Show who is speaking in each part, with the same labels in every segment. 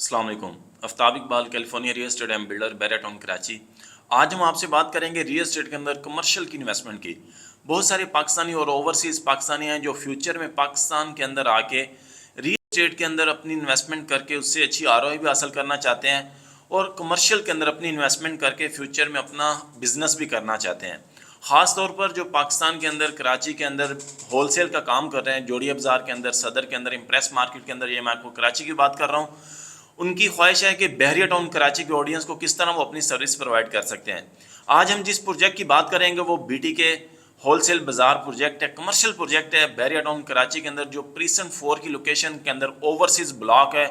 Speaker 1: अस्सलाम वालेकुम। Aftab Iqbal, California real estate and builder, Bahria town Karachi. आज हम आपसे बात करेंगे रियल एस्टेट के अंदर कमर्शियल की इन्वेस्टमेंट की। बहुत सारे पाकिस्तानी और ओवरसीज़ पाकिस्तानी हैं जो फ्यूचर में पाकिस्तान के अंदर आके रियल एस्टेट के अंदर अपनी इन्वेस्टमेंट करके उससे अच्छी आरओआई भी हासिल करना चाहते हैं और कमर्शियल के अंदर अपनी इन्वेस्टमेंट करके फ्यूचर में अपना बिजनेस भी करना चाहते हैं। ख़ास तौर पर जो पाकिस्तान के अंदर कराची के अंदर होलसेल का काम कर रहे हैं, जोड़िया बाज़ार के अंदर, सदर के अंदर, इम्प्रेस मार्केट के अंदर, ये मैं आपको कराची की बात कर रहा हूँ। उनकी ख्वाहिश है कि बहरिया टाउन कराची के ऑडियंस को किस तरह वो अपनी सर्विस प्रोवाइड कर सकते हैं। आज हम जिस प्रोजेक्ट की बात करेंगे वो बीटी के होलसेल बाजार प्रोजेक्ट है, कमर्शियल प्रोजेक्ट है बहरिया टाउन कराची के अंदर, जो प्रीसन 4 की लोकेशन के अंदर ओवरसीज ब्लॉक है।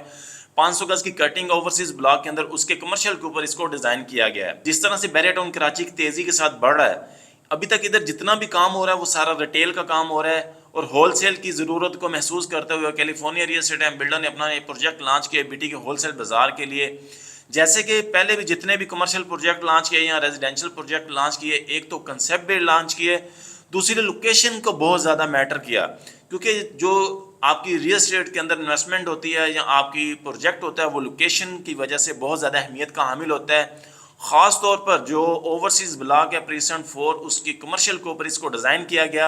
Speaker 1: 500 गज की कटिंग ओवरसीज ब्लॉक के अंदर उसके कमर्शियल के ऊपर इसको डिजाइन किया गया है। जिस तरह से बहरिया टाउन कराची की तेजी के साथ बढ़ रहा है, अभी तक इधर जितना भी काम हो रहा है वो सारा रिटेल का काम हो रहा है और होलसेल की ज़रूरत को महसूस करते हुए California real estate and builder ने अपना एक प्रोजेक्ट लॉन्च किया बीटी के होलसेल बाजार के लिए। जैसे कि पहले भी जितने भी कमर्शियल प्रोजेक्ट लॉन्च किए या रेजिडेंशियल प्रोजेक्ट लॉन्च किए, एक तो कंसेप्ट बेस्ड लॉन्च किए, दूसरी लोकेशन को बहुत ज़्यादा मैटर किया, क्योंकि जो आपकी रियल एस्टेट के अंदर इन्वेस्टमेंट होती है या आपकी प्रोजेक्ट होता है वो लोकेशन की वजह से बहुत ज़्यादा अहमियत का हामिल होता है। ख़ास तौर पर जो ओवरसीज़ ब्लॉक है प्रीसेंट 4, उसकी कमर्शियल के ऊपर इसको डिज़ाइन किया गया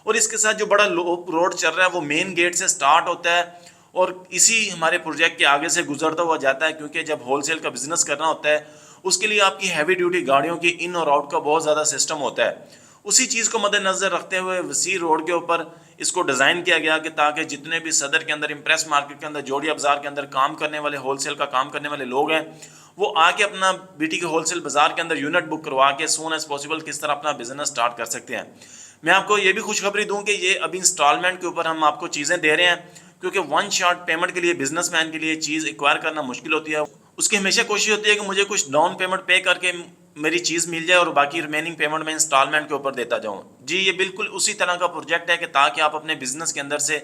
Speaker 1: और इसके साथ जो बड़ा रोड चल रहा है वो मेन गेट से स्टार्ट होता है और इसी हमारे प्रोजेक्ट के आगे से गुजरता हुआ जाता है, क्योंकि जब होलसेल का बिजनेस करना होता है उसके लिए आपकी हैवी ड्यूटी गाड़ियों की इन और आउट का बहुत ज़्यादा सिस्टम होता है। उसी चीज़ को मद्देनज़र रखते हुए वसी रोड के ऊपर इसको डिज़ाइन किया गया कि ताकि जितने भी सदर के अंदर, इम्प्रेस मार्केट के अंदर, जोड़िया बाज़ार के अंदर काम करने वाले, होलसेल का काम करने वाले लोग हैं, वो आके अपना बीटी के होलसेल बाज़ार के अंदर यूनिट बुक करवा के सून एज पॉसिबल किस तरह अपना बिजनेस स्टार्ट कर सकते हैं। मैं आपको ये भी खुशखबरी दूं कि ये अभी इंस्टॉलमेंट के ऊपर हम आपको चीज़ें दे रहे हैं, क्योंकि वन शॉट पेमेंट के लिए बिजनेसमैन के लिए चीज़ एक्वायर करना मुश्किल होती है। उसकी हमेशा कोशिश होती है कि मुझे कुछ डाउन पेमेंट पे करके मेरी चीज़ मिल जाए और बाकी रिमेनिंग पेमेंट मैं इंस्टॉलमेंट के ऊपर देता जाऊँ। जी, ये बिल्कुल उसी तरह का प्रोजेक्ट है कि ताकि आप अपने बिजनेस के अंदर से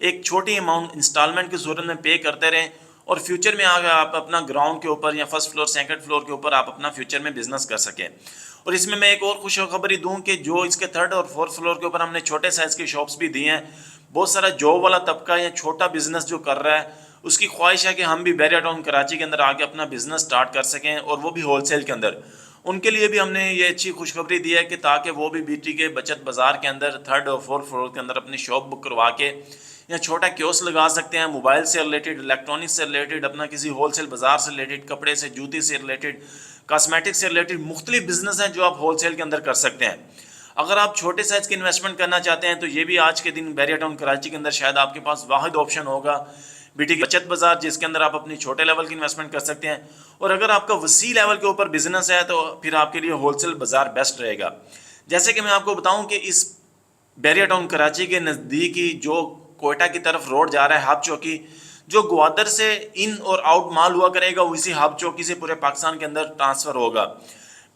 Speaker 1: एक छोटी अमाउंट इंस्टॉलमेंट की सूरत में पे करते रहें और फ्यूचर में आगे आप अपना ग्राउंड के ऊपर या फर्स्ट फ्लोर, सेकंड फ्लोर के ऊपर आप अपना फ्यूचर में बिजनेस कर सकें। और इसमें मैं एक और खुशखबरी दूं कि जो इसके थर्ड और फोर्थ फ्लोर के ऊपर हमने छोटे साइज़ की शॉप्स भी दी हैं। बहुत सारा जॉब वाला तबका या छोटा बिजनेस जो कर रहा है उसकी ख्वाहिश है कि हम भी बहरिया टाउन कराची के अंदर आके अपना बिजनेस स्टार्ट कर सकें और वो भी होलसेल के अंदर। उनके लिए भी हमने ये अच्छी खुशखबरी दी है कि ताकि वो भी बीटी के बचत बाज़ार के अंदर थर्ड और फोर्थ फ्लोर के अंदर अपनी शॉप बुक करवा के या छोटा क्योस लगा सकते हैं, मोबाइल से रिलेटेड, इलेक्ट्रॉनिक्स से रिलेटेड, अपना किसी होलसेल बाज़ार से रिलेटेड, कपड़े से, जूती से रिलेटेड, कॉस्मेटिक से रिलेटेड मुख्तलिफ बिजनेस हैं जो आप होलसेल के अंदर कर सकते हैं। अगर आप छोटे साइज़ की इन्वेस्टमेंट करना चाहते हैं तो ये भी आज के दिन बहरिया टाउन कराची के अंदर शायद आपके पास वाहिद ऑप्शन होगा, बीटी की बचत बाज़ार, जिसके अंदर आप अपनी छोटे लेवल की इन्वेस्टमेंट कर सकते हैं। और अगर आपका वसी लेवल के ऊपर बिजनेस है तो फिर आपके लिए होलसेल बाज़ार बेस्ट रहेगा। जैसे कि मैं आपको बताऊं कि इस बहरिया टाउन कराची के नज़दीक ही जो कोयटा की तरफ रोड जा रहा है, हाब चौकी, जो ग्वादर से इन और आउट माल हुआ करेगा वो इसी हाब चौकी से पूरे पाकिस्तान के अंदर ट्रांसफ़र होगा।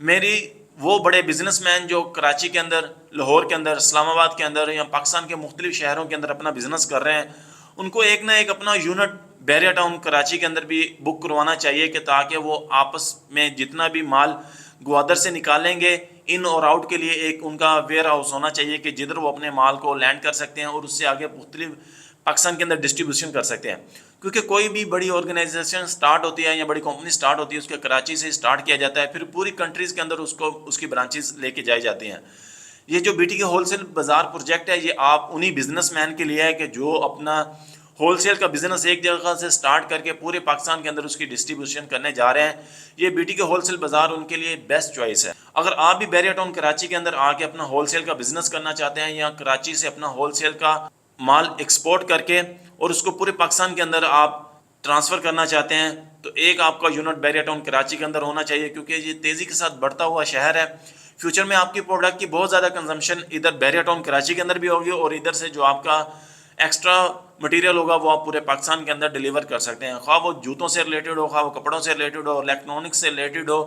Speaker 1: मेरी वो बड़े बिजनेसमैन जो कराची के अंदर, लाहौर के अंदर, इस्लामाबाद के अंदर या पाकिस्तान के मुख्तलिफ शहरों के अंदर अपना बिजनेस कर रहे हैं, उनको एक ना एक अपना यूनिट बहरिया टाउन कराची के अंदर भी बुक करवाना चाहिए कि ताकि वो आपस में जितना भी माल ग्वादर से निकालेंगे इन और आउट के लिए एक उनका वेयर हाउस होना चाहिए कि जिधर वो अपने माल को लैंड कर सकते हैं और उससे आगे मुख्तलिफ पाकिस्तान के अंदर डिस्ट्रीब्यूशन कर सकते हैं। क्योंकि कोई भी बड़ी ऑर्गेनाइजेशन स्टार्ट होती है या बड़ी कंपनी स्टार्ट होती है, उसके कराची से स्टार्ट किया जाता है, फिर पूरी कंट्रीज़ के अंदर उसको उसकी ब्रांचेस लेके जाई जाती हैं। ये जो बीटी के होलसेल बाज़ार प्रोजेक्ट है ये आप उन्हीं बिजनेसमैन के लिए है कि जो अपना होलसेल का बिजनेस एक जगह से स्टार्ट करके पूरे पाकिस्तान के अंदर उसकी डिस्ट्रीब्यूशन करने जा रहे हैं। ये बीटी के होलसेल बाज़ार उनके लिए बेस्ट चॉइस है। अगर आप भी बहरिया टाउन कराची के अंदर आके अपना होलसेल का बिजनेस करना चाहते हैं या कराची से अपना होलसेल का माल एक्सपोर्ट करके और उसको पूरे पाकिस्तान के अंदर आप ट्रांसफ़र करना चाहते हैं, तो एक आपका यूनिट बहरिया टाउन कराची के अंदर होना चाहिए, क्योंकि ये तेज़ी के साथ बढ़ता हुआ शहर है। फ्यूचर में आपकी प्रोडक्ट की बहुत ज़्यादा कंजम्पशन इधर बहरिया टाउन कराची के अंदर भी होगी और इधर से जो आपका एक्स्ट्रा मटेरियल होगा वो आप पूरे पाकिस्तान के अंदर डिलीवर कर सकते हैं, खा वो जूतों से रिलेटेड हो, खा वो कपड़ों से रिलेटेड हो, इलेक्ट्रॉनिक्स से रिलेटेड हो।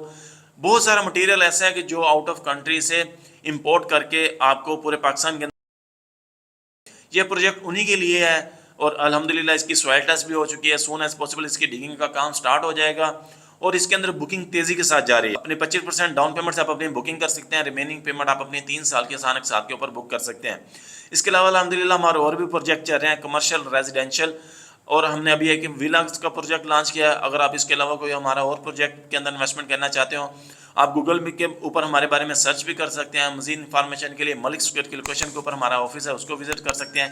Speaker 1: बहुत सारा मटेरियल ऐसा है कि जो आउट ऑफ कंट्री से इंपोर्ट करके आपको पूरे पाकिस्तान के अंदर, ये प्रोजेक्ट उन्हीं के लिए है। और अल्हम्दुलिल्लाह इसकी सॉइल टेस्ट भी हो चुकी है, सून एज पॉसिबल इसकी डिगिंग का काम स्टार्ट हो जाएगा और इसके अंदर बुकिंग तेज़ी के साथ जा रही है। अपने 25% डाउन पेमेंट से आप अपनी बुकिंग कर सकते हैं, रिमेनिंग पेमेंट आप अपने 3 साल के आसान के साथ के ऊपर बुक कर सकते हैं। इसके अलावा अल्हम्दुलिल्लाह हमारे और भी प्रोजेक्ट चल रहे हैं, कमर्शियल, रेजिडेंशियल। اور ہم نے ابھی ایک ویلاگس کا پروجیکٹ لانچ کیا ہے. اگر آپ اس کے علاوہ کوئی ہمارا اور پروجیکٹ کے اندر انویسٹمنٹ کرنا چاہتے ہو آپ گوگل کے اوپر ہمارے بارے میں سرچ بھی کر سکتے ہیں. مزید انفارمیشن کے لیے ملک اسکوائر کی لوکیشن کے اوپر ہمارا آفس ہے, اس کو وزٹ کر سکتے ہیں.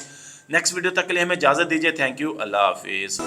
Speaker 1: نیکسٹ ویڈیو تک کے لیے ہمیں اجازت دیجیے. تھینک یو, اللہ حافظ.